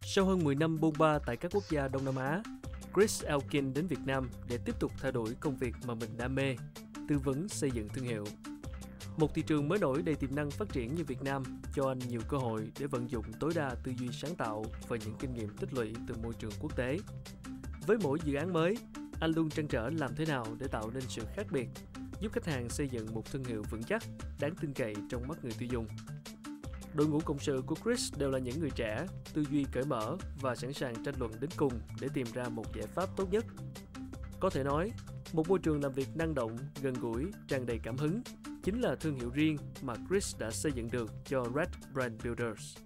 Sau hơn 10 năm bôn ba tại các quốc gia Đông Nam Á, Chris Elkin đến Việt Nam để tiếp tục theo đuổi công việc mà mình đam mê, tư vấn xây dựng thương hiệu. Một thị trường mới nổi đầy tiềm năng phát triển như Việt Nam cho anh nhiều cơ hội để vận dụng tối đa tư duy sáng tạo và những kinh nghiệm tích lũy từ môi trường quốc tế. Với mỗi dự án mới, anh luôn trăn trở làm thế nào để tạo nên sự khác biệt, giúp khách hàng xây dựng một thương hiệu vững chắc, đáng tin cậy trong mắt người tiêu dùng. Đội ngũ cộng sự của Chris đều là những người trẻ, tư duy cởi mở và sẵn sàng tranh luận đến cùng để tìm ra một giải pháp tốt nhất. Có thể nói, một môi trường làm việc năng động, gần gũi, tràn đầy cảm hứng chính là thương hiệu riêng mà Chris đã xây dựng được cho Red Brand Builders.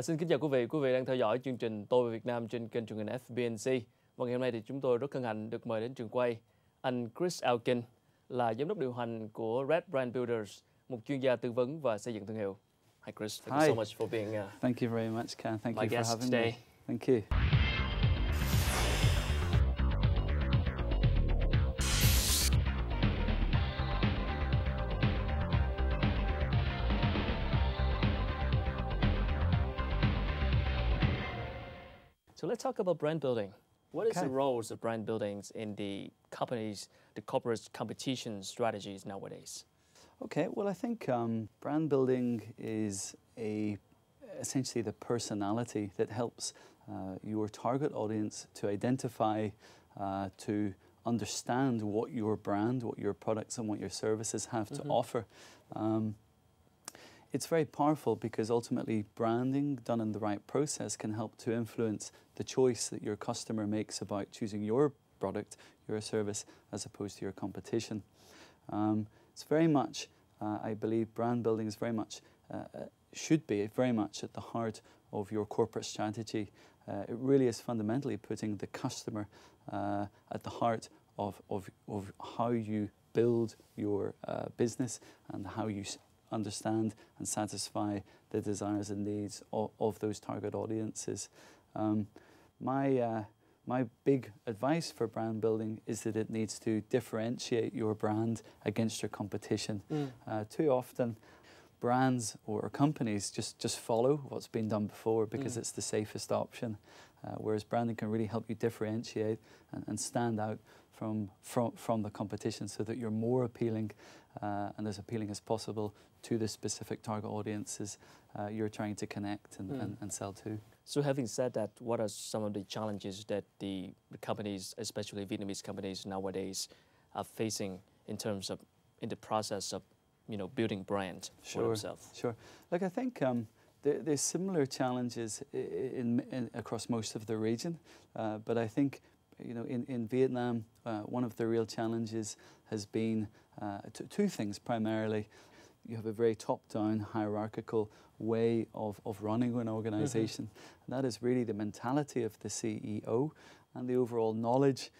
Xin kính chào quý vị đang theo dõi chương trình Tôi về Việt Nam trên kênh truyền hình FBNC. Và ngày hôm nay thì chúng tôi rất hân hạnh được mời đến trường quay anh Chris Elkin, là giám đốc điều hành của Red Brand Builders, một chuyên gia tư vấn và xây dựng thương hiệu. Hi Chris, thank you so much for being thank you very much, Ken. Thank you for having today. me. Thank you. So let's talk about brand building. What is Okay. the roles of brand buildings in the corporate competition strategies nowadays? Okay, well, I think brand building is essentially the personality that helps your target audience to identify, to understand what your brand, what your products and what your services have to offer. It's very powerful because ultimately branding done in the right process can help to influence the choice that your customer makes about choosing your product, your service, as opposed to your competition. It's very much, I believe, brand building is very much, should be very much at the heart of your corporate strategy. It really is fundamentally putting the customer at the heart of how you build your business and how you understand and satisfy the desires and needs of those target audiences. My big advice for brand building is that it needs to differentiate your brand against your competition. Too often, brands or companies just follow what's been done before because it's the safest option, whereas branding can really help you differentiate and stand out from the competition so that you're more appealing and as appealing as possible to the specific target audiences you're trying to connect and sell to. So having said that, what are some of the challenges that the companies, especially Vietnamese companies nowadays, are facing in the process of, building brand for themselves? Sure. Look, I think there's similar challenges across most of the region, but I think in Vietnam, one of the real challenges has been two things primarily. You have a very top-down hierarchical way of running an organization. And that is really the mentality of the CEO and the overall knowledge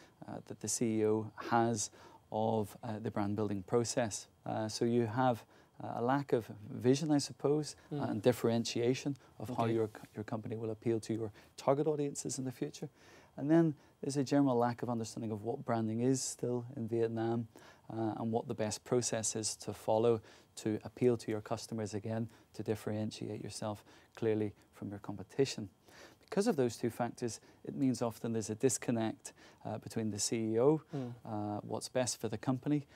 that the CEO has of the brand building process. So you have a lack of vision, I suppose, and differentiation of how your company will appeal to your target audiences in the future. And then there's a general lack of understanding of what branding is still in Vietnam and what the best process is to follow to appeal to your customers again, to differentiate yourself clearly from your competition. Because of those two factors, it means often there's a disconnect between the CEO, what's best for the company,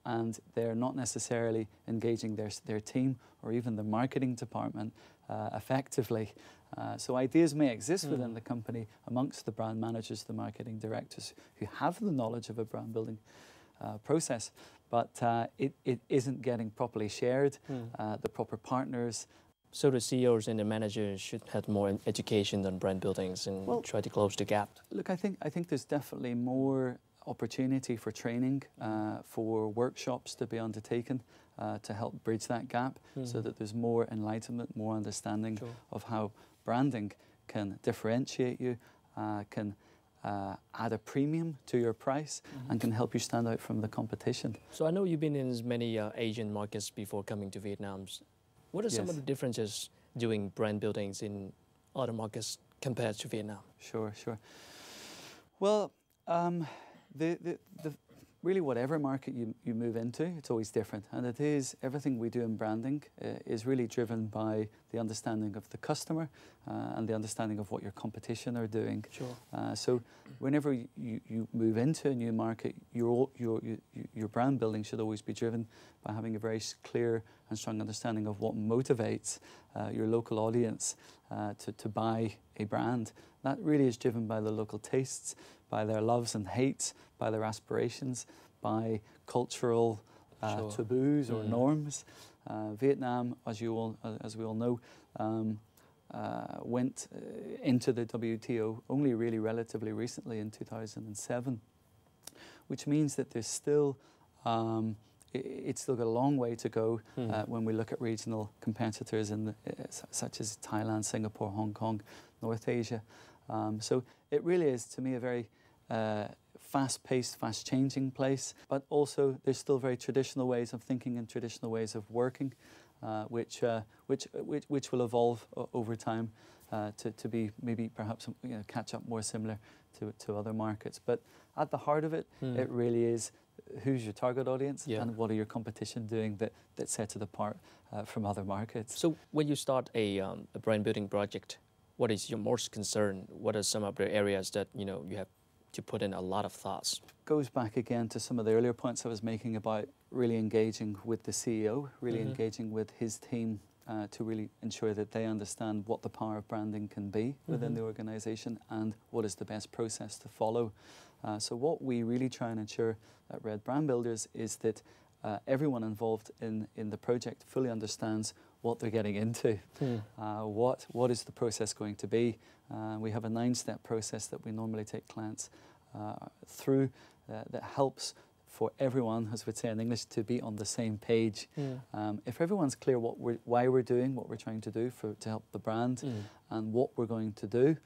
and they're not necessarily engaging their team or even the marketing department effectively. So ideas may exist within the company amongst the brand managers, the marketing directors who have the knowledge of a brand building process, but it isn't getting properly shared, the proper partners. So the CEOs and the managers should have more education on brand buildings and try to close the gap. Look, I think there's definitely more opportunity for training, for workshops to be undertaken to help bridge that gap so that there's more enlightenment, more understanding of how branding can differentiate you, can add a premium to your price and can help you stand out from the competition. So I know you've been in as many Asian markets before coming to Vietnam. What are some of the doing brand buildings in other markets compared to Vietnam? Sure, sure. Well, really whatever market you move into, it's always different. And it is, everything we do in branding is really driven by the understanding of the customer and the understanding of what your competition are doing. Sure. So whenever you move into a new market, your brand building should always be driven by having a very clear and strong understanding of what motivates your local audience to buy a brand. That really is driven by the local tastes, by their loves and hates, by their aspirations, by cultural taboos or norms. Vietnam, as we all know, went into the WTO only really relatively recently in 2007, which means that there's still it's still got a long way to go when we look at regional competitors such as Thailand, Singapore, Hong Kong, North Asia. So it really is, to me, a very fast-paced, fast-changing place, but also there's still very traditional ways of thinking and traditional ways of working, which will evolve over time to be maybe perhaps catch up more similar to other markets. But at the heart of it, it really is who's your target audience and what are your competition doing that sets it apart from other markets. So when you start a brand building project, what is your most concern? What are some of the areas that you have to put in a lot of thoughts? Goes back again to some of the earlier points I was making about really engaging with the CEO, really engaging with his team to really ensure that they understand what the power of branding can be within the organisation and what is the best process to follow. So what we really try and ensure at Red Brand Builders is that everyone involved in the project fully understands what they're getting into. What is the process going to be? We have a 9-step process that we normally take clients through that helps for everyone, as we'd say in English, to be on the same page. If everyone's clear why we're doing what we're trying to do to help the brand and what we're going to do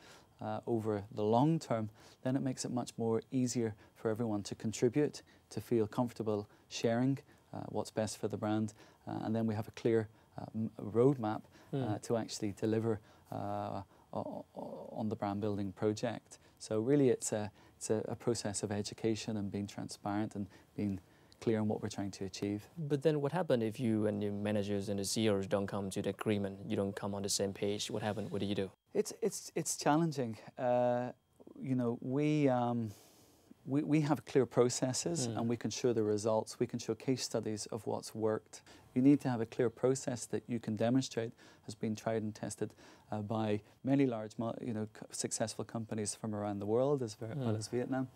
over the long term, then it makes it much more easier for everyone to contribute, to feel comfortable sharing what's best for the brand, and then we have a clear roadmap to actually deliver on the brand building project. So really it's a process of education and being transparent and being clear on what we're trying to achieve. But then what happens if you and the managers and the CEOs don't come to the agreement, you don't come on the same page? What happens? What do you do? It's challenging. We have clear processes and we can show the results. We can show case studies of what's worked. You need to have a clear process that you can demonstrate has been tried and tested by many large, successful companies from around the world as well as Vietnam.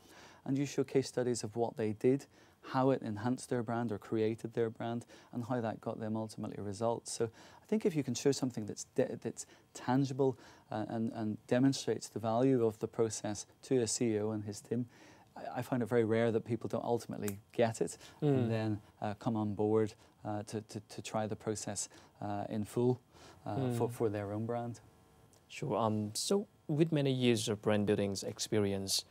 And you show case studies of what they did, how it enhanced their brand or created their brand, and how that got them ultimately results. So I think if you can show something that's tangible and demonstrates the value of the process to a CEO and his team, I find it very rare that people don't ultimately get it and then come on board to try the process in full for their own brand. Sure. So with many years of brand building experience,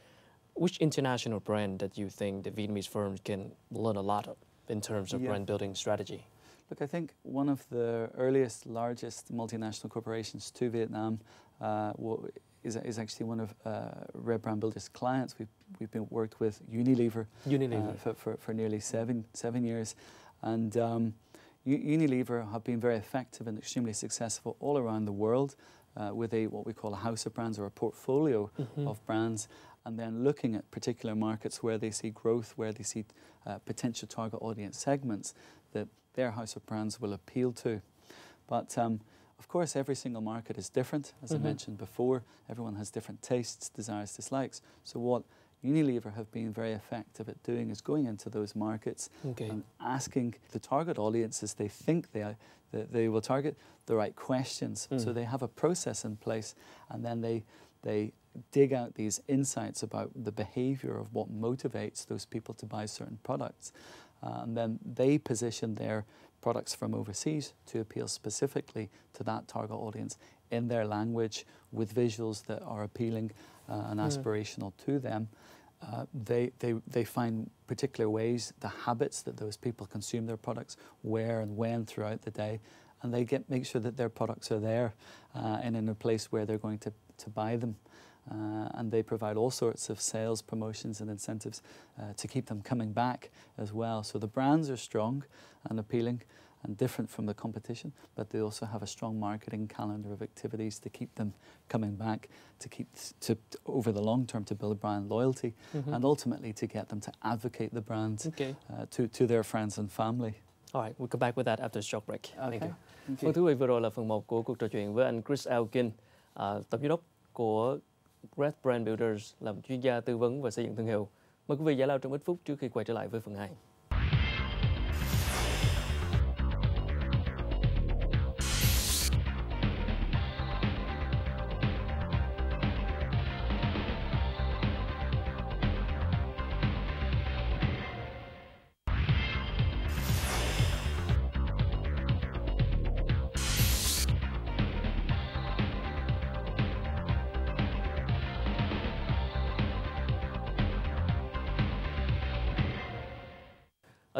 which international brand that you think the Vietnamese firms can learn a lot of in terms of brand building strategy? Look, I think one of the earliest, largest multinational corporations to Vietnam is actually one of Red Brand Builders' clients. We've been worked with Unilever for nearly seven years, and Unilever have been very effective and extremely successful all around the world with what we call a house of brands or a portfolio of brands, and then looking at particular markets where they see growth, where they see potential target audience segments that their house of brands will appeal to. But of course, every single market is different. As I mentioned before, everyone has different tastes, desires, dislikes. So what Unilever have been very effective at doing is going into those markets and asking the target audiences they think they will target the right questions. So they have a process in place, and then they dig out these insights about the behavior of what motivates those people to buy certain products. And then they position their products from overseas to appeal specifically to that target audience in their language with visuals that are appealing and aspirational to them. They find particular ways, the habits that those people consume their products, where and when throughout the day, and they make sure that their products are there and in a place where they're going to buy them. And they provide all sorts of sales promotions and incentives to keep them coming back as well. So the brands are strong and appealing and different from the competition, but they also have a strong marketing calendar of activities to keep them coming back, to over the long term to build brand loyalty, and ultimately to get them to advocate the brand to their friends and family. All right, we'll come back with that after a short break. Okay. Thank you. Thank you. Vâng, thưa quý vị, vừa rồi là phần 1 của cuộc trò chuyện với anh Chris Elkin, tổng giám đốc của Red Brand Builders, làm chuyên gia tư vấn và xây dựng thương hiệu. Mời quý vị giải lao trong ít phút trước khi quay trở lại với phần 2.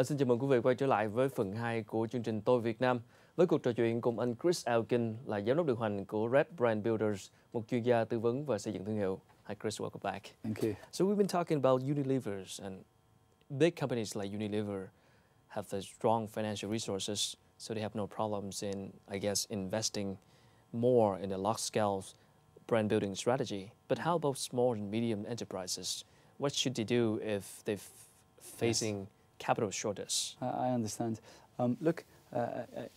Xin chào mừng quý vị quay trở lại với phần 2 của chương trình Tôi Việt Nam với cuộc trò chuyện cùng anh Chris Elkin là giám đốc điều hành của Red Brand Builders, một chuyên gia tư vấn và xây dựng thương hiệu. Hi Chris, welcome back. Thank you. So we've been talking about Unilever, and big companies like Unilever have the strong financial resources, so they have no problems in, I guess, investing more in a large-scale brand building strategy. But how about small and medium enterprises? What should they do if they're facing capital shortage? I understand. Look,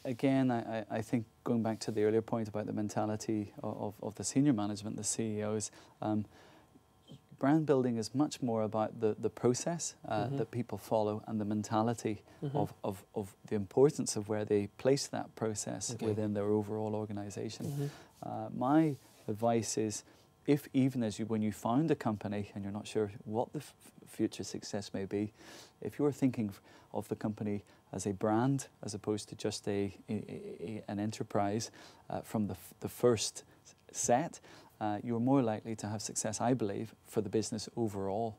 again, I think going back to the earlier point about the mentality of the senior management, the CEOs, brand building is much more about the process that people follow and the mentality of the importance of where they place that process within their overall organization. My advice is, if even when you found a company and you're not sure what the future success may be, if you're thinking of the company as a brand as opposed to just an enterprise from the first set, you're more likely to have success, I believe, for the business overall.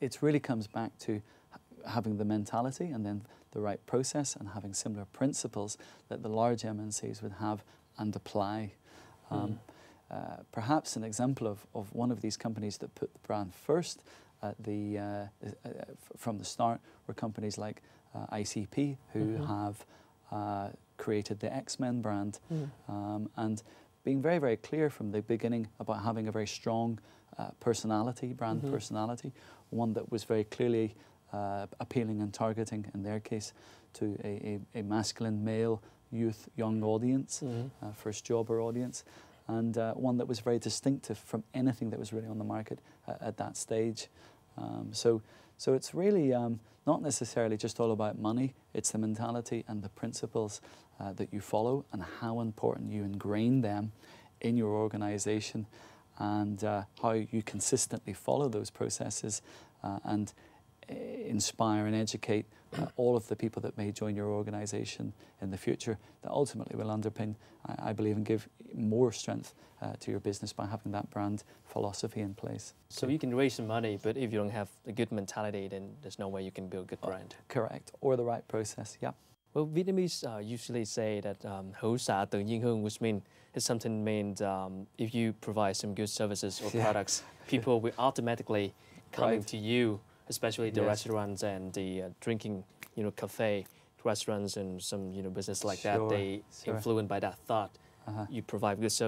It really comes back to having the mentality and then the right process and having similar principles that the large MNCs would have and apply. Perhaps an example of one of these companies that put the brand first from the start were companies like ICP, who have created the X-Men brand, and being very, very clear from the beginning about having a very strong personality, brand personality, one that was very clearly appealing and targeting, in their case, to a masculine, male, youth, young audience, first jobber audience, and one that was very distinctive from anything that was really on the market at that stage. So it's really not necessarily just all about money, it's the mentality and the principles that you follow and how important you ingrain them in your organization, and how you consistently follow those processes and inspire and educate all of the people that may join your organization in the future, that ultimately will underpin, I believe, and give more strength to your business by having that brand philosophy in place. So you can raise some money, but if you don't have a good mentality, then there's no way you can build a good brand. Correct, or the right process, yeah. Well, Vietnamese usually say that hữu xạ tự nhiên hương, which means if you provide some good services or products, people will automatically come to you, especially the restaurants and the drinking, cafe restaurants and some, business like that. They influenced by that thought. You provide good service.